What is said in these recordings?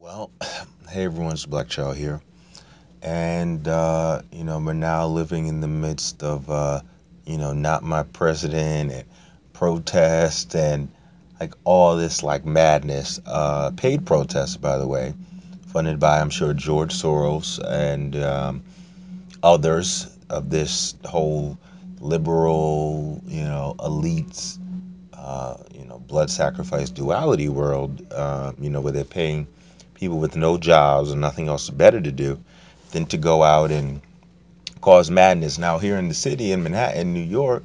Well, hey everyone, it's Black Child here. And, we're now living in the midst of, not my president and protest and like all this like madness. Paid protests, by the way, funded by, I'm sure, George Soros and others of this whole liberal, elites, blood sacrifice duality world, where they're paying people with no jobs and nothing else better to do than to go out and cause madness. Now, here in the city in Manhattan, New York,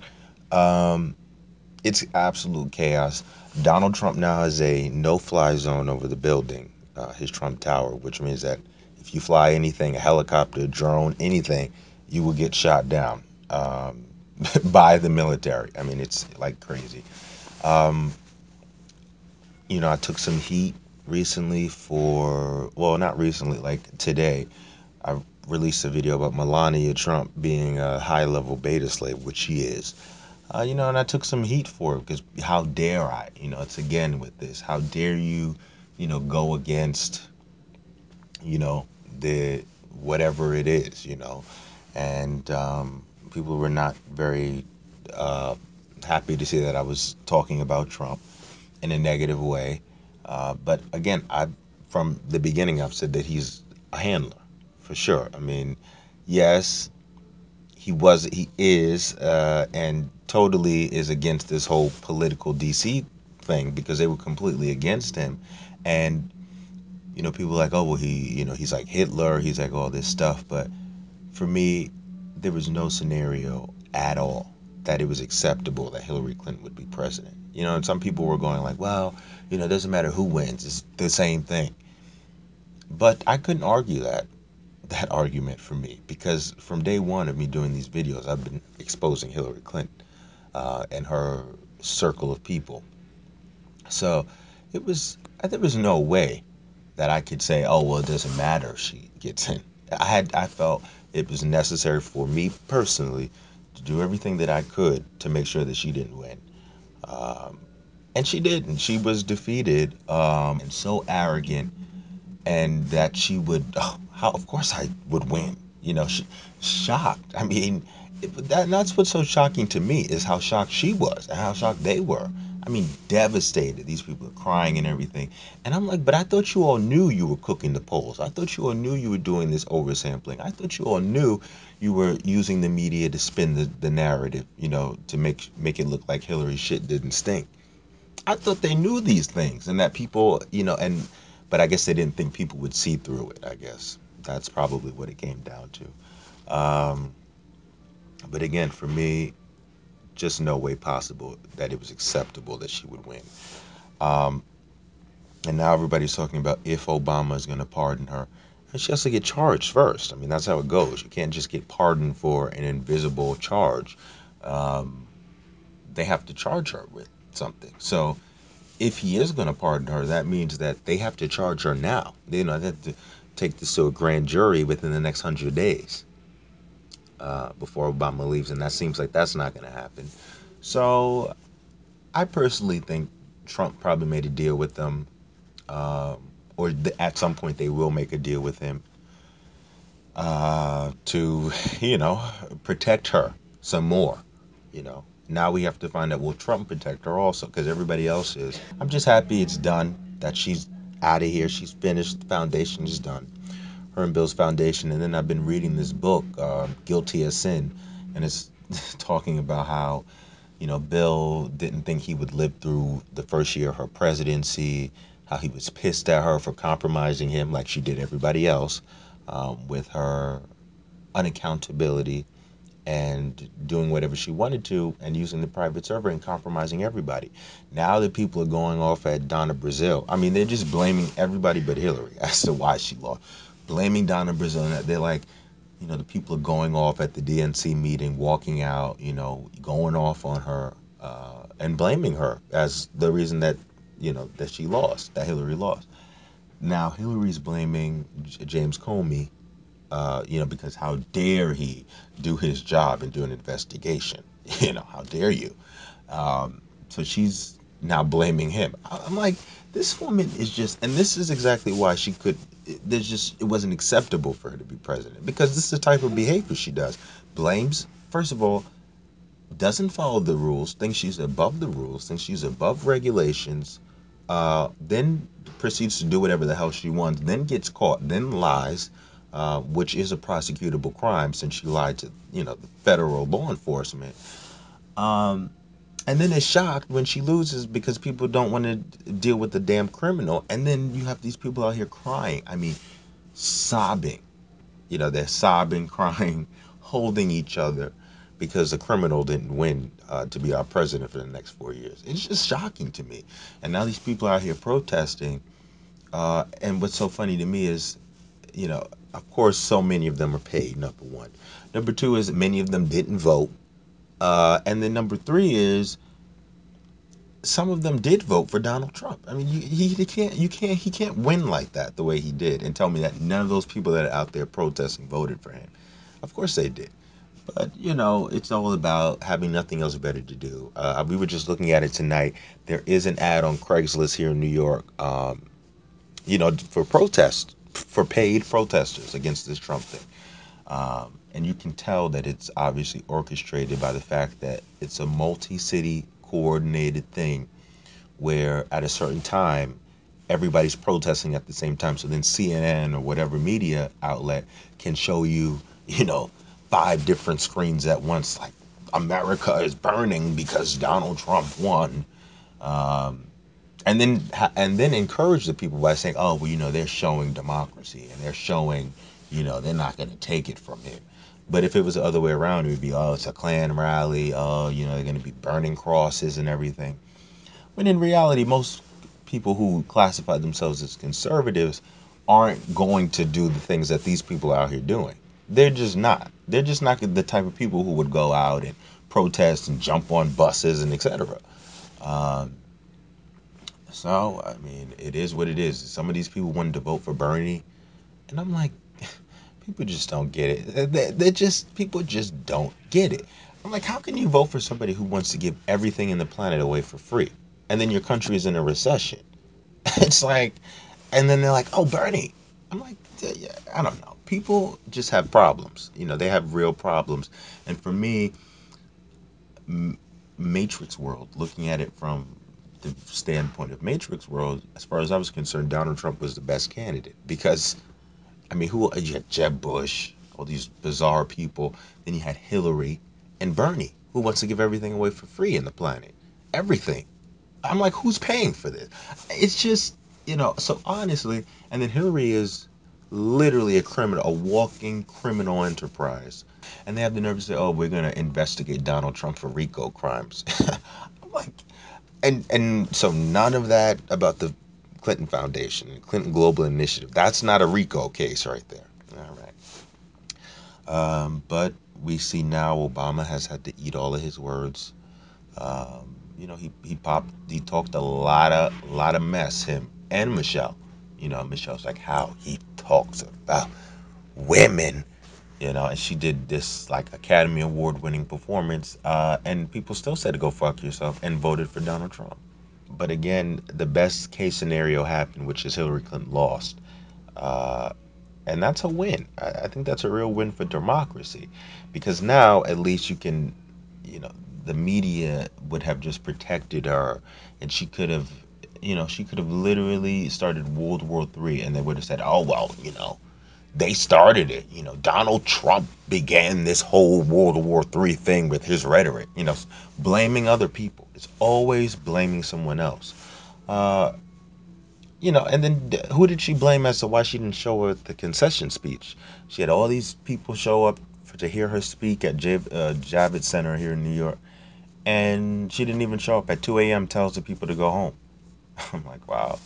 um, it's absolute chaos. Donald Trump now has a no-fly zone over the building, his Trump Tower, which means that if you fly anything, a helicopter, drone, anything, you will get shot down by the military. I mean, it's like crazy. Um, I took some heat recently well, not recently, like today. I released a video about Melania Trump being a high level beta slave, which she is. And I took some heat for it because how dare I? It's again with this. How dare you, go against, the whatever it is, And people were not very uh, happy to see that I was talking about Trump in a negative way. But again, from the beginning I've said that he's a handler for sure. I mean, yes, he is, and totally is against this whole political DC thing because they were completely against him, and people are like, oh well, he's like Hitler, he's like all this stuff, but for me, there was no scenario at all that it was acceptable that Hillary Clinton would be president. And some people were going like, well, it doesn't matter who wins, it's the same thing. But I couldn't argue that argument for me because from day one of me doing these videos, I've been exposing Hillary Clinton and her circle of people. So there was no way that I could say, oh well, it doesn't matter if she gets in. I felt it was necessary for me personally to do everything that I could to make sure that she didn't win. Um, and she didn't. She was defeated, and so arrogant, and that she would. Oh, how? Of course, I would win. Shocked. I mean, that's what's so shocking to me is how shocked she was and how shocked they were. I mean, devastated. These people are crying and everything. And I'm like, but I thought you all knew you were cooking the polls. I thought you all knew you were doing this oversampling. I thought you all knew you were using the media to spin the narrative, to make it look like Hillary's shit didn't stink. I thought they knew these things and that people, but I guess they didn't think people would see through it, I guess. That's probably what it came down to. But again, for me, just no way possible that it was acceptable that she would win. Um, and now everybody's talking about if Obama is going to pardon her. And she has to get charged first. I mean, that's how it goes. You can't just get pardoned for an invisible charge. Um, they have to charge her with something. So if he is going to pardon her, that means that they have to charge her now. They have to take this to a grand jury within the next 100 days before Obama leaves, and that seems like that's not going to happen. So I personally think Trump probably made a deal with them, at some point they will make a deal with him to, you know, protect her some more. Now we have to find out, will Trump protect her also? Because everybody else is. I'm just happy it's done, that she's out of here. She's finished. The foundation is done. Her and Bill's foundation. And then I've been reading this book, Guilty as Sin, and it's talking about how, Bill didn't think he would live through the first year of her presidency, how he was pissed at her for compromising him like she did everybody else, with her unaccountability and doing whatever she wanted to and using the private server and compromising everybody. Now that people are going off at Donna Brazile, I mean, they're just blaming everybody but Hillary as to why she lost. Blaming Donna Brazile. And they're like, the people are going off at the DNC meeting, walking out, going off on her and blaming her as the reason that, that she lost, that Hillary lost. Now Hillary's blaming James Comey, because how dare he do his job and do an investigation? How dare you? So she's now blaming him. I'm like, this woman is just, and this is exactly why she could. There's just it wasn't acceptable for her to be president because this is the type of behavior she does. Blames first of all, doesn't follow the rules, thinks she's above the rules, thinks she's above regulations, then proceeds to do whatever the hell she wants, then gets caught, then lies, which is a prosecutable crime since she lied to the federal law enforcement. Um, and then is shocked when she loses because people don't want to deal with the damn criminal. And then you have these people out here crying. I mean, sobbing. They're sobbing, crying, holding each other because the criminal didn't win to be our president for the next 4 years. It's just shocking to me. And now these people are out here protesting. And what's so funny to me is, of course, so many of them are paid, number one. Number two is many of them didn't vote. And then number three is some of them did vote for Donald Trump. I mean, he can't win like that the way he did and tell me that none of those people that are out there protesting voted for him. Of course they did. But, it's all about having nothing else better to do. We were just looking at it tonight. There is an ad on Craigslist here in New York, for protest, for paid protesters against this Trump thing. And you can tell that it's obviously orchestrated by the fact that it's a multi-city coordinated thing where at a certain time everybody's protesting at the same time. So then CNN or whatever media outlet can show you, you know, five different screens at once, like America is burning because Donald Trump won. Um, and then encourage the people by saying, oh, well, they're showing democracy and they're showing, they're not going to take it from him. But if it was the other way around, it would be, oh, it's a Klan rally. Oh, they're going to be burning crosses and everything. When in reality, most people who classify themselves as conservatives aren't going to do the things that these people are out here doing. They're just not. They're just not the type of people who would go out and protest and jump on buses and etc. Um, so, I mean, it is what it is. Some of these people wanted to vote for Bernie, and I'm like, people just don't get it. People just don't get it. I'm like, how can you vote for somebody who wants to give everything in the planet away for free? And then your country is in a recession. It's like, and then they're like, oh, Bernie. I'm like, yeah, I don't know. People just have problems. They have real problems. And for me, Matrix World, looking at it from the standpoint of Matrix World, as far as I was concerned, Donald Trump was the best candidate because, I mean, you had Jeb Bush, all these bizarre people, then you had Hillary and Bernie, who wants to give everything away for free in the planet, everything. I'm like, who's paying for this? It's just, so honestly, and then Hillary is literally a criminal, a walking criminal enterprise. And they have the nerve to say, oh, we're going to investigate Donald Trump for RICO crimes. I'm like, and so none of that about the Clinton Foundation, Clinton Global Initiative. That's not a RICO case right there. All right. But we see now Obama has had to eat all of his words. He talked a lot of mess, him and Michelle. Michelle's like how he talks about women, and she did this like Academy Award winning performance, and people still said to go fuck yourself and voted for Donald Trump. But again, the best case scenario happened, which is Hillary Clinton lost. Uh, and that's a win. I think that's a real win for democracy, because now at least you can, you know, the media would have just protected her, and she could have literally started World War III, and they would have said, oh well, they started it. Donald Trump began this whole World War III thing with his rhetoric. Blaming other people. It's always blaming someone else. Uh, and then who did she blame as to why she didn't show up at the concession speech? She had all these people show up to hear her speak at Javits Center here in New York, and she didn't even show up at 2 a.m. Tells the people to go home. I'm like, wow.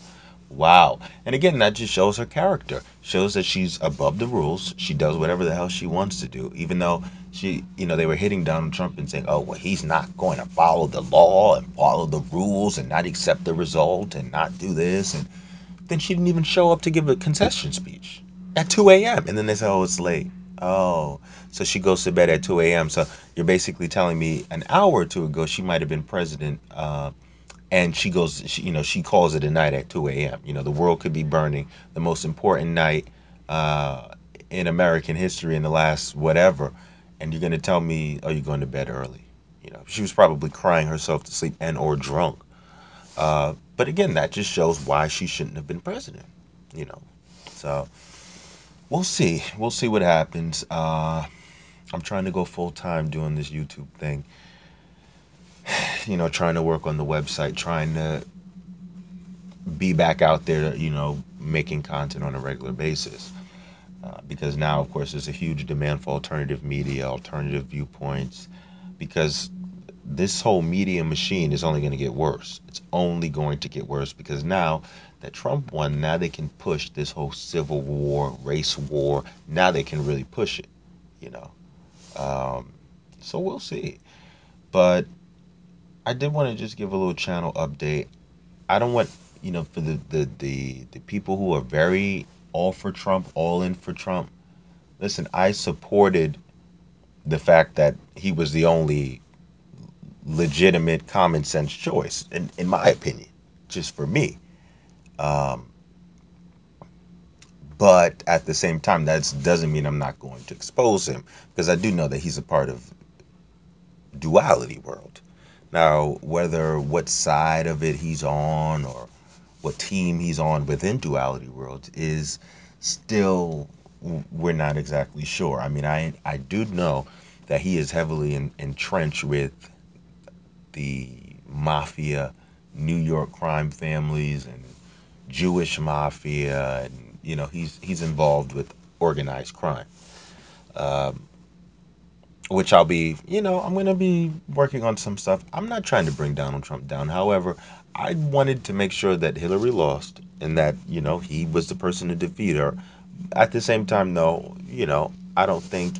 Wow. And again, that just shows her character. Shows that she's above the rules. She does whatever the hell she wants to do. Even though they were hitting Donald Trump and saying, oh, well, he's not going to follow the law and follow the rules and not accept the result and not do this. And then she didn't even show up to give a concession speech at 2 a.m. And then they say, oh, it's late. Oh, so she goes to bed at 2 a.m. So you're basically telling me an hour or two ago she might have been president and she goes, she calls it a night at 2 a.m. The world could be burning, the most important night uh, in American history in the last whatever, and you're gonna tell me, oh, you're going to bed early. She was probably crying herself to sleep and or drunk. But again, that just shows why she shouldn't have been president. You know, so we'll see. We'll see what happens. I'm trying to go full time doing this YouTube thing. Trying to work on the website, trying to be back out there, making content on a regular basis. Because now, of course, there's a huge demand for alternative media, alternative viewpoints, because this whole media machine is only going to get worse. It's only going to get worse because now that Trump won, now they can push this whole civil war, race war. Now they can really push it, you know. Um, so we'll see. But I did want to just give a little channel update. I don't want, for the people who are very all for Trump, all in for Trump. Listen, I supported the fact that he was the only legitimate common sense choice, in my opinion, just for me. Um, but at the same time, that doesn't mean I'm not going to expose him because I do know that he's a part of duality world. Now, whether what side of it he's on or what team he's on within duality world is still, we're not exactly sure. I mean, I do know that he is heavily entrenched with the mafia, New York crime families, and Jewish mafia, and he's involved with organized crime. Um, which I'm going to be working on some stuff. I'm not trying to bring Donald Trump down. However, I wanted to make sure that Hillary lost and that, he was the person to defeat her. At the same time, though, I don't think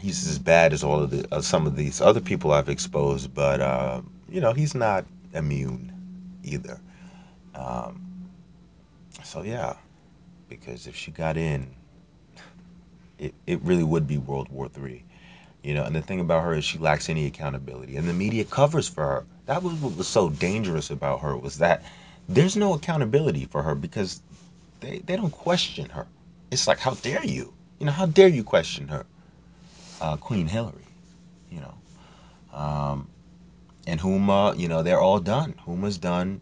he's as bad as all of the some of these other people I've exposed, but he's not immune either. Um, so yeah, because if she got in, it really would be World War III. And the thing about her is she lacks any accountability, and the media covers for her. That was what was so dangerous about her, was that there's no accountability for her because they don't question her. It's like, how dare you? How dare you question her, Queen Hillary? You know, um, and Huma, they're all done. Huma's done.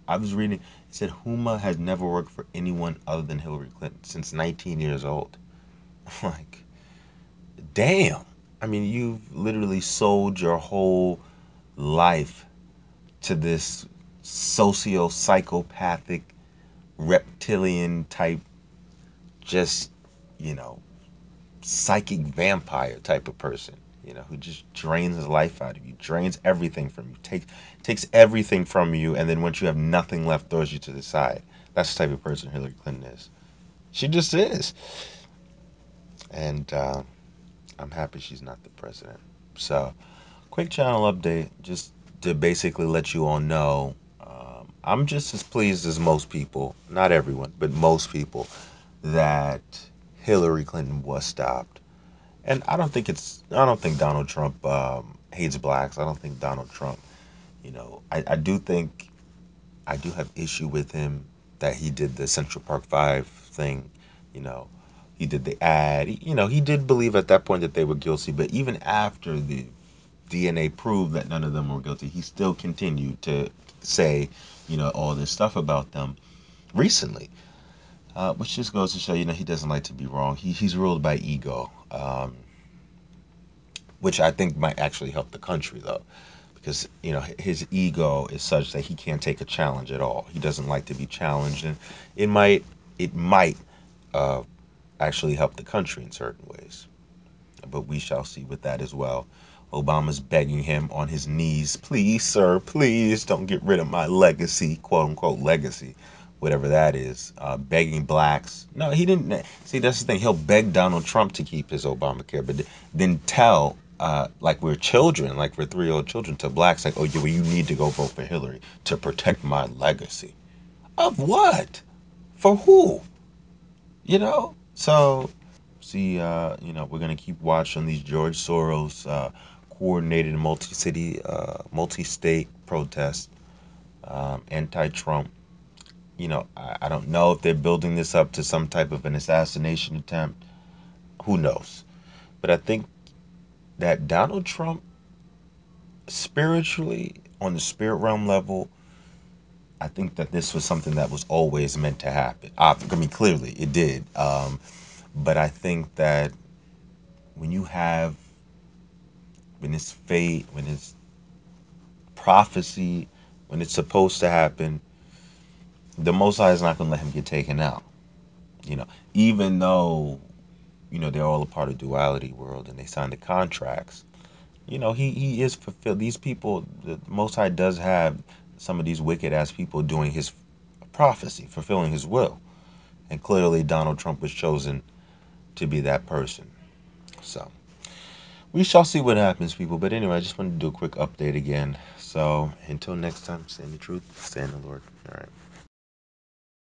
I was reading. It said Huma has never worked for anyone other than Hillary Clinton since 19 years old. Like, damn. I mean, you've literally sold your whole life to this socio psychopathic reptilian type, just, you know, psychic vampire type of person, who just drains his life out of you, drains everything from you, takes everything from you, and then once you have nothing left, throws you to the side. That's the type of person Hillary Clinton is. She just is. And I'm happy she's not the president. So, quick channel update, just to basically let you all know. I'm just as pleased as most people, not everyone, but most people, that Hillary Clinton was stopped. And I don't think Donald Trump hates blacks. I don't think Donald Trump, I do think, I do have issue with him that he did the Central Park 5 thing, you know, he did the ad, he did believe at that point that they were guilty, but even after the DNA proved that none of them were guilty, he still continued to say, all this stuff about them recently, which just goes to show, he doesn't like to be wrong. He's ruled by ego, which I think might actually help the country, though, because his ego is such that he can't take a challenge at all. He doesn't like to be challenged, and it might uh, actually help the country in certain ways. But we shall see with that as well. Obama's begging him on his knees, please, sir, please don't get rid of my legacy, quote unquote legacy, whatever that is. Begging blacks. No, he didn't. See, that's the thing. He'll beg Donald Trump to keep his Obamacare, but then tell, like we're children, like we're 3-year-old children, to blacks, like, oh, yeah, well, you need to go vote for Hillary to protect my legacy. Of what? For who? So see, we're gonna keep watching these George Soros coordinated multi-city, multi-state protests. anti-Trump. I don't know if they're building this up to some type of an assassination attempt. Who knows? But I think that Donald Trump, spiritually, on the spirit realm level, I think that this was something that was always meant to happen. I mean, clearly it did. But I think that when you have, when it's fate, when it's prophecy, when it's supposed to happen, the Most High is not going to let him get taken out. You know, even though they're all a part of duality world and they signed the contracts. He is fulfilled. These people, the Most High does have some of these wicked ass people doing his prophecy, fulfilling his will, and clearly Donald Trump was chosen to be that person. So we shall see what happens, people. But anyway, I just wanted to do a quick update again. So until next time, saying the truth, saying the Lord. All right.